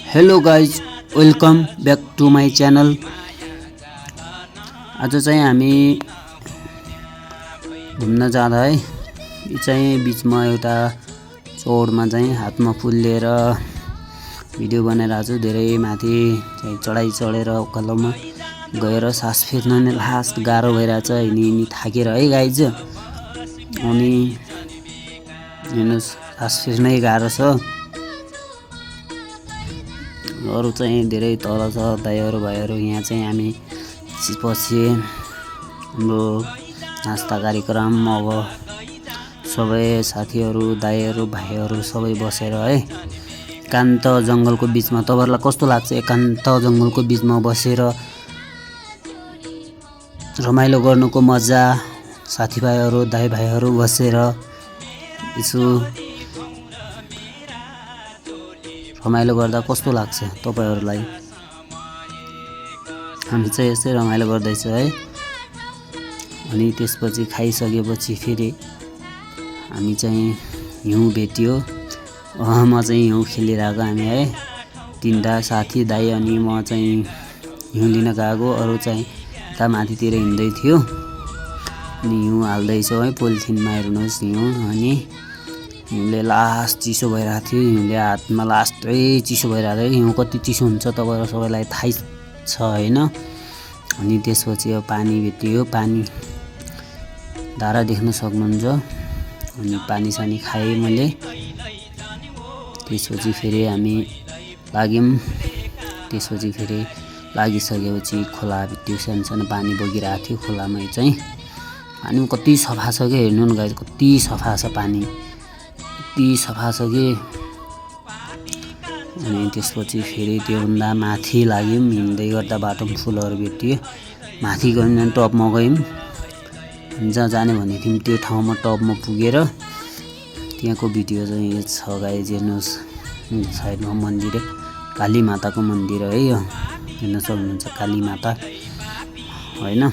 Hello guys, welcome back to my channel. आज चाहिँ हामी घुम्न जाँदा है, यो चाहिँ बिचमा एउटा चौरमा चाहिँ हातमा फुल लिएर भिडियो बनाइरहेको छु। धेरै माथि चाहिँ चढाइ चढेर उकालोमा गएर सास फेर्न नै लास्ट गाह्रो भइरहेछ। हिँडी थाकेर है गाइज, अनि हेर्नुहोस् सास फेर्नै गाह्रो छ। अरू चाहिँ धेरै तल छ दाइहरू भाइहरू। यहाँ चाहिँ हामी पछि हाम्रो नास्ता कार्यक्रम अब सबै साथीहरू दाइहरू भाइहरू सबै बसेर है एकान्त जङ्गलको बिचमा। तपाईँहरूलाई कस्तो लाग्छ एकान्त जङ्गलको बिचमा बसेर रमाइलो गर्नुको मजा? साथीभाइहरू दाइ भाइहरू बसेर यसो रमाइलो गर्दा कस्तो लाग्छ तपाईहरूलाई? हामी चाहिँ यस्तै रमाइलो गर्दैछ है। अनि त्यसपछि खाइसकेपछि फेरि हामी चाहिँ हिउँ भेट्यो। म चाहिँ हिउँ खेलिरहेको हामी है, तीनटा साथी दाइ अनि म चाहिँ हिउँ लिन गएको। अरू चाहिँ यता माथितिर हिँड्दै थियो। अनि हिउँ हाल्दैछौँ है पोलिथिनमा। हेर्नुहोस् हिउँ, अनि हिउँले लास्ट चिसो भइरहेको थियो। हिउँले हातमा लास्टै चिसो भइरहेको थियो। हिउँ कति चिसो हुन्छ तपाईँहरू सबैलाई थाहै छ होइन। अनि त्यसपछि अब पानी भेटियो, पानी धारा देख्न सक्नुहुन्छ। अनि पानी सानी खाएँ मैले। त्यसपछि फेरि हामी लाग्यौँ। त्यसपछि फेरि लागिसकेपछि खोला भेट्यो, सानो सानो पानी बगिरहेको थियो खोलामै चाहिँ। पानी कति सफा छ कि हेर्नु न गाइस, कति सफा छ पानी, कति सफा छ कि। अनि त्यसपछि फेरि त्योभन्दा माथि लाग्यौँ। हिँड्दै गर्दा बाटोमा फुलहरू भेटियो। माथि गयौँ भने टपमा गयौँ। जहाँ जाने भन्ने थियौँ त्यो ठाउँमा टपमा पुगेर त्यहाँको भिडियो चाहिँ यो छ गाइस। हेर्नुहोस् साइडमा मन्दिर, काली माताको मन्दिर है यो, हेर्न सक्नुहुन्छ काली माता होइन।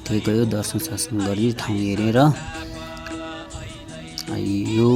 त्यही गयो दर्शन सर्शन गरी ठाउँ हेरेर यो